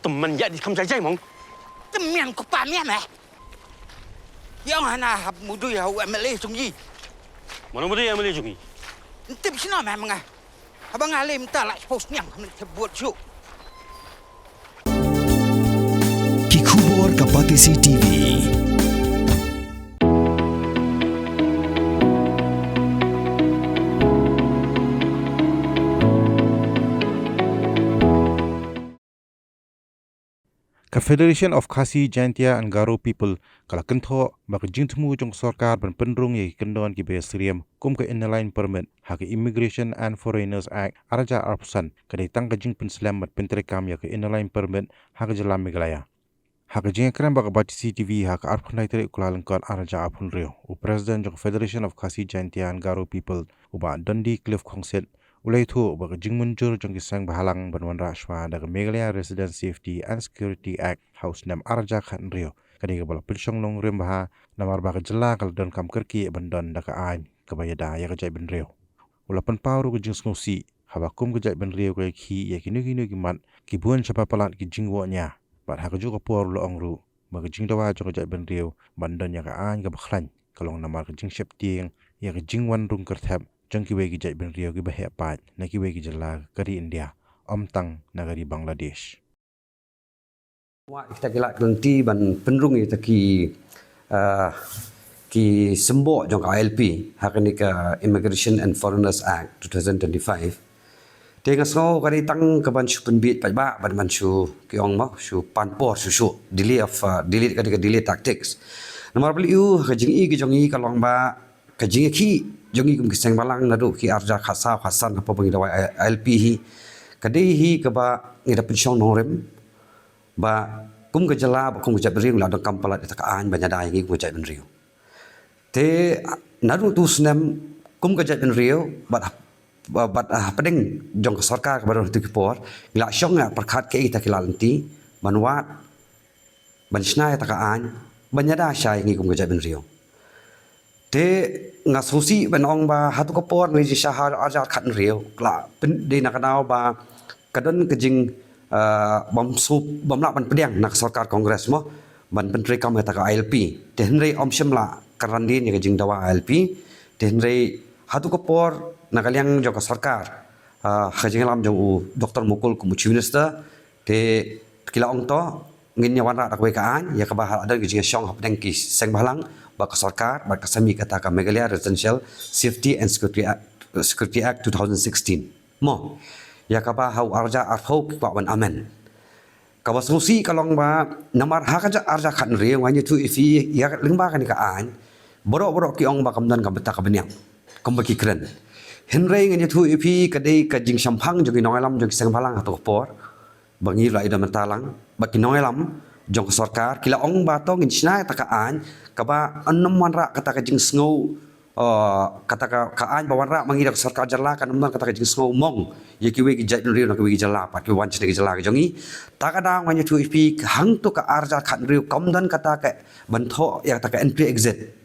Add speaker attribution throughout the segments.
Speaker 1: teman jadi kamu saja mong.
Speaker 2: Teman ko pa miya meh. Yang hana mudu ya MLA sungji.
Speaker 1: Mana boleh yang boleh jungi.
Speaker 2: Tip sino meh mga. Abang alim ta la post nyang buat show.
Speaker 3: Kikubor Kapatisi TV.
Speaker 4: Confederation of Khasi Jaintia and Garo People kala kentho bak jingtmu jong sarkar ban pendrung ye kendon ki besriam kum ka inline permit ha ka Immigration and Foreigners Act araja arpsan kadai tang ka jing penslam mat pentre kam ya ka inline permit ha ka jalam megalaya ha ka jing kram bak bat CTV ha ka arpnai tere kulalang kan araja apun rio u president jong Federation of Khasi Jaintia and Garo People u ba Dundee Cliff Khongset ulai thu bak jingmunjur jong kisang bahalang banwan rashwa daga Meghalaya Resident Safety and Security Act House nam arja khan rio kani ka bala pilsong long rim baha namar bak jela kal don kam kerki bandon daga ain kabayada ya ka jai ben rio ulapan pawru ka jing snosi haba kum ka jai ben rio ka khi ya kinu ki man ki buan chapa palat ki jingwo nya bat ha ka ju ka por lo ongru bak jing dawa jo ka jai ben rio bandon ya ka ain ka bakhlan kalong namar ka jing shep tieng ya ka jingwan rung kerthap jangki wegi jai ben rio ki bahe pat na ki wegi jala kari India omtang nagari Bangladesh
Speaker 5: wa kita kila nanti ban penrung ita ki sembok jong ILP hakani ka Immigration and Foreigners Act 2025 tenga so kari tang ka ban chu penbit pa ba ban man chu ki ong ma chu panpor chu delete ka delete tactics nomor beli ka jing i ki jong i ka long ba ka jing ki jongi kum kiseng balang nadu ki arja khasa khasan apa bangi dawa LP hi kadai hi ka ba ngira pensiong norem ba kum ka jala ba kum ka jabring la dong kampala ta ka an banya dai ngi kum ka jabring rio te nadu tu snem kum ka jabring rio ba pedeng jong ka sarkar ka baru tu ki por ngla syong ya perkhat ke ita ki lanti banwat bansna ta ka an banya da syai ngi kum ka jabring rio te ngasusi benong ba hatu kopor ngi syahar ajar khat rio kla de nakanau ba kadon kejing bom la ban pedang nak sarkar kongres mo ban pentri kam ta ka ILP te henrei om shimla karandin ye kejing dawa ILP te henrei hatu kopor nakaliang jo ka sarkar khajing lam jo Dr Mukul ku minister te kila ong to ngin nyawan ra dak wekaan ya ka bahal ada kejing syong hapdeng ki seng balang ba ka sarkar ba ka sami kata ka Meghalaya Residential Safety and Security Act 2016 mo ya ka ba hau arja arhau pa wan amen ka basusi kalong ba namar ha ka arja khan re ngani tu ifi ya lingba kan ka an borok ki ong ba kamdan ka beta ka benyang kom ba ki kren henrei ngani tu ifi ka dei ka jing sampang jogi nongalam jogi sang balang atau por bangi rai da mentalang ba ki nongalam jong sarkar kila ong ba to ngin sna ta ka an ka ba anam wanra kata ka jing sngo kata ka an ba wanra mangi dak sarkar jala kan man kata ka jing sngo mong ye ki we ki jai rio na ki we ki jala pa ki wan chne ki jala ka jongi ta ka dang wanya tu ipi hang to ka arja khan rio kom dan kata ka bantho ya ta ka entry exit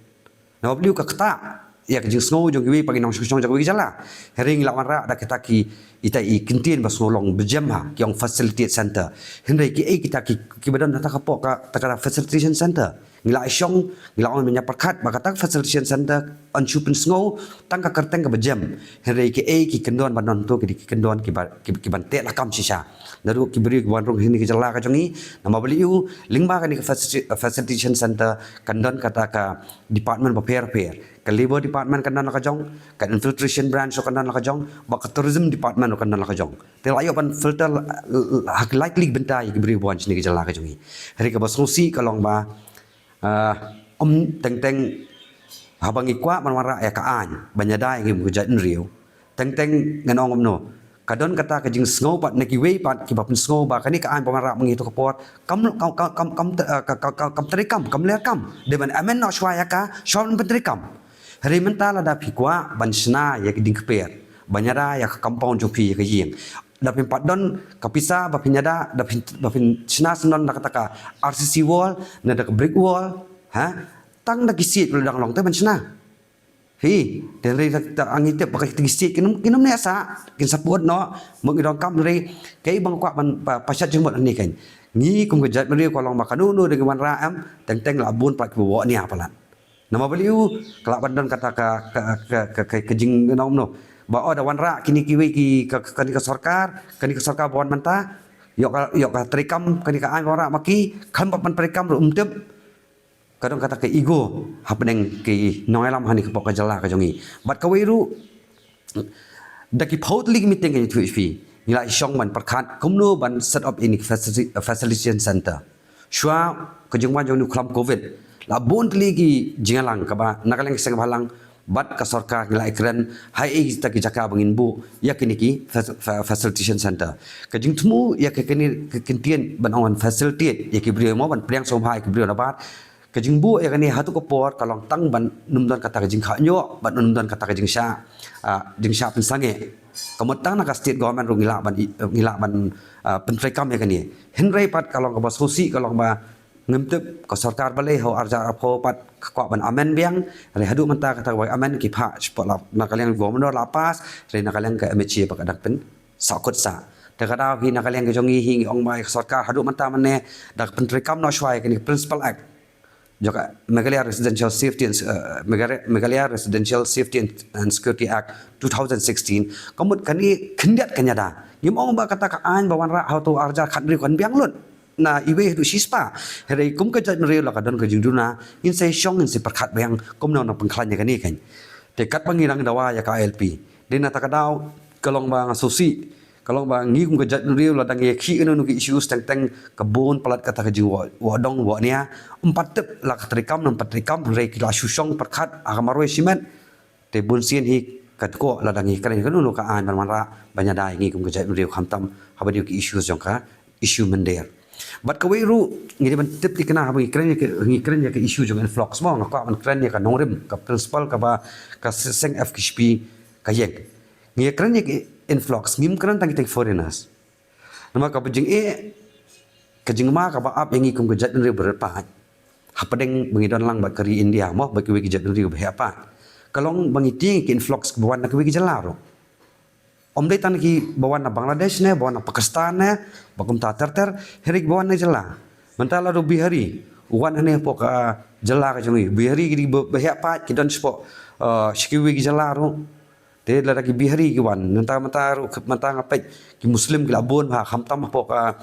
Speaker 5: na bliu ka kata ya ka jing sngo jong ki we pagi nong shong jong ki jala hering la wanra da kita ki ita i kintin bas ngolong bejamha ki ong facility center henrei ki kita ki badan ta ka po ka ta ka facilitation center ngila syong ngila on menya perkhat ba ka facilitation center on chupen sngo tang ka kerteng ka bejam henrei ki ki kendon banon to ki kendon ki ban te la kam sisa daru ki beri ki wanrong hini ki jala ka jongi nama beli u lingba ka ni facilitation center kendon kata ka department ba pair ka labor department kan la ka jong ka infiltration branch kan la ka jong ba ka tourism department kan la ka jong te la yo pan filter hak likely bentai ki beri branch ni ki jala ka jongi hari ka basusi kalong ba teng habangi kwa manwara ya ka an banyadai ngi mujat rio teng nganong no kadon kata ka jing sngo pat neki we pat ki bapun sngo ba kani ka an pamara mengi to kapot kam terikam kam lekam de ban amen no shwa ya ka shon pentrikam hari mentala da pikwa bansna ya ki ding kper banyara ya ka compound jopi ya ka ying dapin padon kapisa bapinyada dapin sna senon da kata ka RCC wall na da brick wall ha tang da kisit dang long te ban sna hi dan ri ta angin te pakai tingsi kinum ne asa kin support no mong idong kam ri kai bang kwa ban pasat jumot ni kan ni kum gejat ri kolong makanu nu dengan raam teng labun pak bawa ni apalan nama beliau kelak bandan kata ke jing nom no ba ada wanra kini kiwi ki kani ka sarkar bawan manta yok trikam kani ka an ora maki kan pan trikam tep kadang kata ke ego hapneng ke noilam hani ke pokok jala ka jongi bat ka wiru daki paut lig meeting ke tu fi nila isong man perkhat kumno ban set up in facilitation center shwa ke jongwan jong klam covid la bon ligi jingalang ka ba nakaleng seng balang bat ka sarkar nila ikran hai ta ki jaka bangin bu ya kini ki facilitation center ka jing tumu ya ke kini kentien ban on facilitate ya ki brio mo ban priang som hai ki brio na bat kajing bu ya kani hatu ko por kalong tang ban numdan kata kajing khanyo ban numdan kata kajing sha pun sange kamotang na ka state government ro ngila ban pentrekam ya kani henry pat kalong ka basosi kalong ba ngemtep ka sarkar balai ho arja apho pat kwa ban amen biang re hadu menta kata wai amen ki pha spot la nakaliang governor lapas re nakaliang ka mchi pa kadak pen sakot sa takada hi nakaliang ka jongi hi ong mai sarkar hadu menta mane dak pentrekam no shwai kani principal act juga Meghalaya Residential Safety and Security Act 2016 kamut kani kendiat kanyada ngimong ba kata ka an bawan ra how to arja khatri kan biang lut na iwe du sispa here kum ka jat meriu la ka don ka jingduna in sai shong in si perkhat biang kum na pengklan ya kani kan tekat pangirang dawa ya ka LP dina takadaw kalong ba ngasusi kalau bang ngi kum gejat riu la dang ye khi anu ki issues teng kebun pelat kata ke jiwa wadong wa nia empat tep la katrikam re ki la susong perkhat amaroi simen te bun sien hi katko la dang kan anu ka an manra banya dai ngi kum gejat riu khamtam habadi ki issues jong ka issue mender bat ka ru ngi ban tep ti kana habi kren ya ke issue jong influx mo ka man kren ya ka nongrim ka principal ka ba ka seng fkp ka yek ngi kren ya influx ngim kran tang tek foreigners nama ka bujing kajing ma ka ba ap yangi kum gejat nri berpa hapadeng bangidon lang ba kari India mo ba kiwi gejat nri ba apa kalong bangiti ki influx bawan na kiwi jalaro omdai tan ki bawan na Bangladesh ne bawan na Pakistan ne bakum ta ter herik bawan na jala mentala do bihari uwan ne po ka jala ka jongi bihari ki ba apa ki don spo shikiwi ki jalaro te la ki bihari ki wan nanta mata ngapet ki muslim ki labon ha khamtam po ka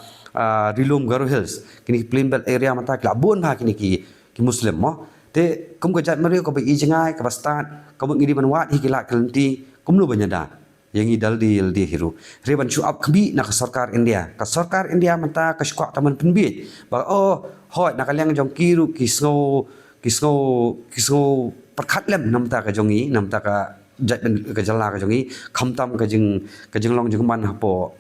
Speaker 5: rilum garu hills kini plain belt area mata ki labon ha kini ki muslim mo te kum ka jat mari ko ba i jangai ka bastat ka ngidi ban wat hi ki la kelenti kum lu banyada yang idal di hiru reban chu up kbi na ka sarkar India mata ka skwa taman penbit ba hoi na kalyang jong kiru kisno perkhat lem namta ka jongi namta ka jat ka jala ka jongi khamtam ka jing long jing man hapo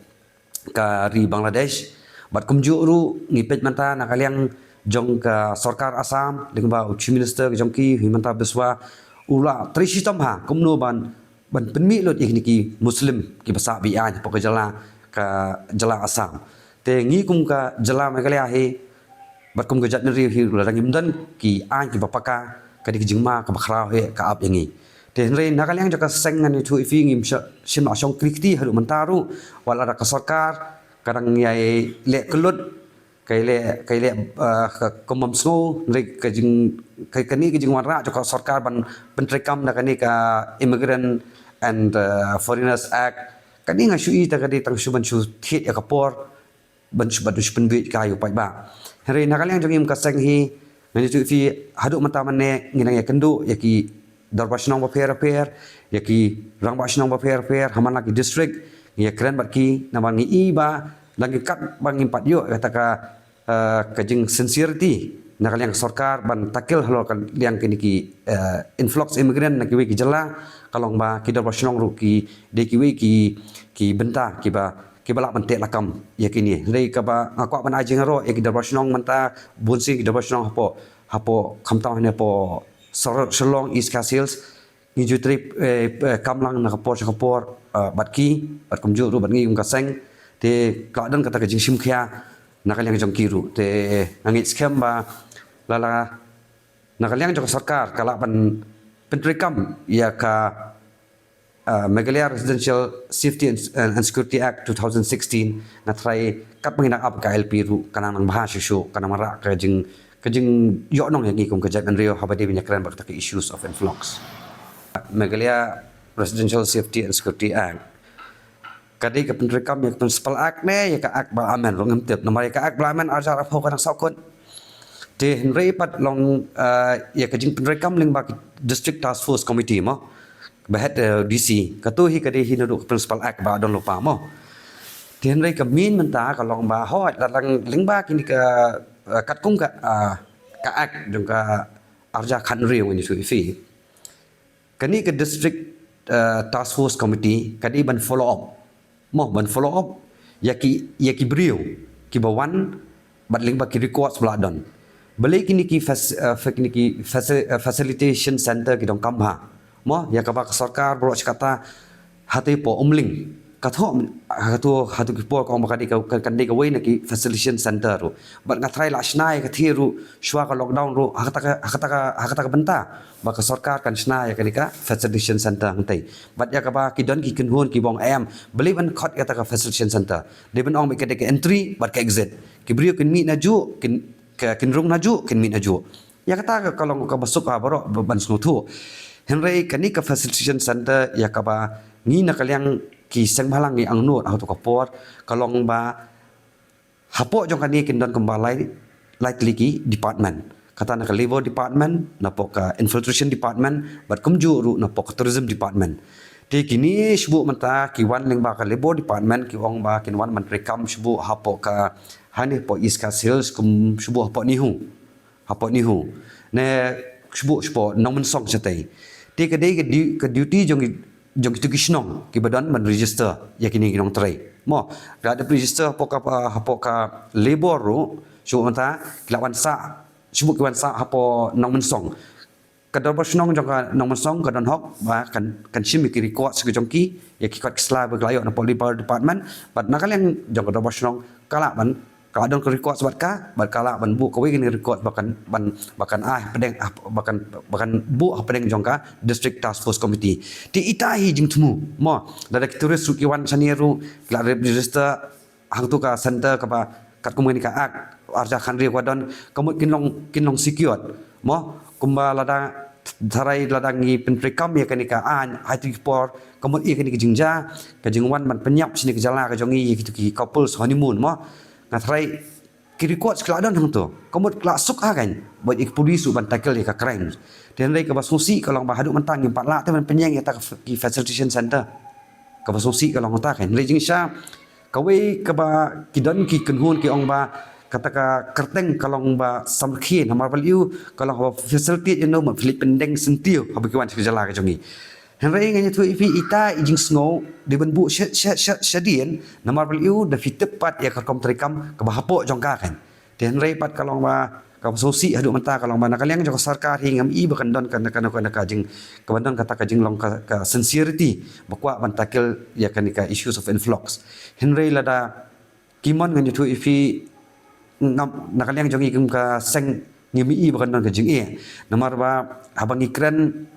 Speaker 5: ka ri Bangladesh bat kumju ru ngipet manta nakaliang jong ka sarkar Assam dengan ba chief minister ka jongki himanta beswa ula trisitam ha kumno ban penmi lot ikniki muslim ki basa bi an po ka jala Assam te ngi kum ka jala Meghalaya he bat kum ka jat ri hi la ngimdan ki an ki bapaka ka dik jingma ka bakhra he ka ap yangi dan re nakaliang jaka sengan itu ifi ngim sim asong krikti haru mentaru wala ka sarkar kadang yai le kelut kai le komam so re kajing kai kani kajing warra jaka sarkar ban pentrekam na kani ka Immigrant and Foreigners Act kani nga shui ta kadi tang suban su thit ya kapor ban suban penbit kayu pai ba re nakaliang jongim ka seng hi ngani tu ifi hadu mata manne nginang ya kendu ya ki Darbashnong ba fair yaki rangbashnong ba fair hamana ki district ya keren batki naman ngi iba lagi kat bang impat yo kata ka kajing sincerity nakaliang sarkar ban takil halo kan liang kini ki influx immigrant na kiwi ki jala kalong ba ki Darbashnong ru ki de kiwi ki benta ki balak mentek lakam ya kini rei ka ba ngakwa ban ajing ro ya ki Darbashnong menta bunsi ki Darbashnong hapo khamtaw ne po Shalong East Castles ngi trip kamlang na kapor batki bat kumju ru bat ngi kaseng te kadan kata ka jing sim khia nakaliang jong kiru te nangit scam ba lala nakaliang jong sarkar kala ban pentrikam ya ka Meghalaya Residential Safety and Security Act 2016 ngatrai kat menginak ap ka LP ru kanang nang bahas isu kanang marak ka jing yo nong yang ikum kejap Rio habade binyakran bakta issues of influx. Meghalaya Residential Safety and Security Act kadi ka pentrikam ya principal act ne ya ka act ba amen rong ngem nomor ya ka act ba amen arja rafo kanang saukon te henry pat long ya ka jing pentrikam ling ba district task force committee mo bahat DC katuhi kadi hinaduk principal act ba don lupa mo te henry ka min menta ka long ba hot lang ling ba kini ka kat kum ka act jong ka arja khan riu ni su fi kani ka district task force committee kadi ban follow up mo ban follow up yaki brio ki bawan bat ling ba ki record sebelah don balik kini ki facilitation center ki dong kamha mo ya ka ba sarkar bro kata hati po umling katho hatu ki por ko makadi ka kan de ka way na ki facilitation center ro bat ngatrai la snai ka thiru shwa ka lockdown ro hakata ka benta ba ka sarkar kan snai ka dika facilitation center ngai bat ya ka ba ki don ki kinhun ki bong am beli ban khot ka facilitation center de ban ong ka de ka entry bat ka exit ki brio kin mi na ju kin rung na ju kin mi na ju ya kata ka kalong ka basuk ka baro ban snu thu henry kani ka facilitation center ya ka ba ngi na kalyang ki seng malang ni ang nut auto kapor kalong ba hapo jong kani kin don kembali likely ki department kata na ka labor department na po ka infiltration department bat kumju ru na po ka tourism department ti kini sbu menta ki wan ling ba ka labor department ki ong ba kin wan menteri kam sbu hapo ka hani po iska sales kum sbu hapo nihu ne sbu nomen song chatai ti ka dei ka duty jong tu kisnong ki badan man register ya kini kinong tray mo ada register hapo ka labor ru sbu menta kilawan sa sbu kiwan sa hapo nomen song kadar bersenang jangka nomor song kadar hok ba kan shimi ki record segi jongki ya ki kot sla berlayo na police department bat nakal yang jangka kadar bersenang kala ban kala don record sebat ka bat kala ban bu kawi ni record bahkan pedeng bahkan bu pedeng jangka district task force committee ti itahi jing temu mo dada turis sukiwan sanieru kala register hang tu ka center ka ba kat komunika ak arja khandri wadon kamut kinlong secure mo kumba lada dharai ladangi pentrikam ya kanika an hati por kamut ia kanika jingja ka jingwan man penyap sini ke jala ka jongi gitu ki couples honeymoon mo ngatrai ki record skladon hang tu kamut klak suk kan buat ik polisu ban tackle ka crime dan rai ka basusi kalau ba haduk mentang 4 lak tu man penyang ya ta ki facilitation center ka basusi kalau ngota kan rai jingsha kawe ka ba kidon ki kenhun ki ong ba kata ka kerteng kalong ba samkhin hamar value kalong ba facility you know ma philip pendeng sentiu habikiwan sekejala ka jongi henry nganya tu ifi ita ijing snow de ban bu shadien namar value da fit tepat ya ka kom trikam ka bahapo jongka kan de henry pat kalong ba ka sosi hadu menta kalong ba nakaliang jong sarkar hingam i bakan don kana jing ka bandon kata ka jing long ka sincerity bakwa ban tackle ya kanika issues of influx henry lada kimon nganya tu ifi nakaliang jongi kum ka seng ngimi bakan don ka jing nomor ba habang ikran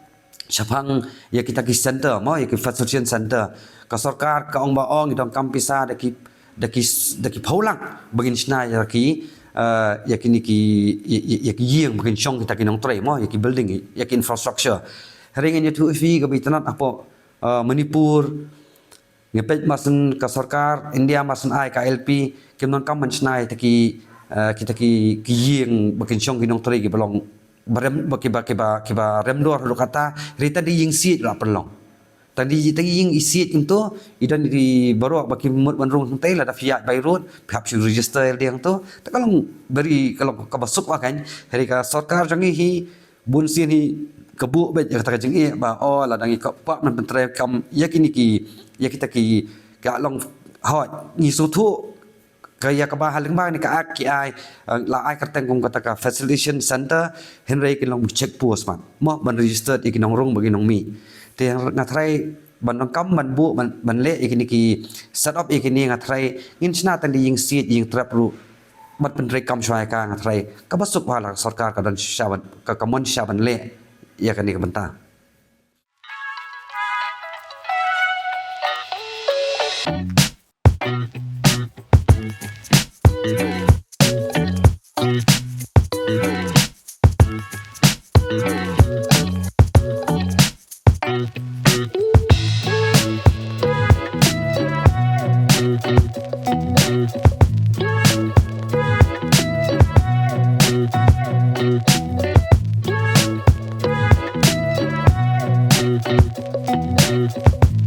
Speaker 5: syapang ya kita ki center mo ya ki facilitation center ka sarkar ka ong ba ong idong kampisa daki paulang bagin sna ya ki kini ki ya ki yeng bagin chong kita kinong tray mo ya ki building ya ki infrastructure haringan ya tu fi ka bitanat apo Manipur ngepet masen ka sarkar India masen ai ka LP kimnon kam mansnai taki kita ki yeng bakin chong kinong tray ki belong barem kiba remdor lo kata rita di ying sit la pelong tadi ying isit itu idan di baru baki mut banrung santai la da fiat by road perhaps you register dia tu tak kalau beri kalau kabasuk kan hari ka sarkar jangi hi bun sin hi kebu bet kata jangi ba oh la dangi ka pak man pentre kam yakini ki ya kita ki ka long hot ni sutu kaya kabahal ling bang ni ka ak ki ai la ai kerteng kong kata ka facilitation center henry kinong check post man mo ban registered ikinong rong bagi nong mi te ngatrai ban kam ban bu ban le ikini ki set up ikini ngatrai ngin chna tan di ying seat ying trap ru bat pentre kam shwai ka ngatrai ka basuk wala sarkar ka dan shaban ka kamon shaban le ya kan ni ka benta
Speaker 6: Thank you.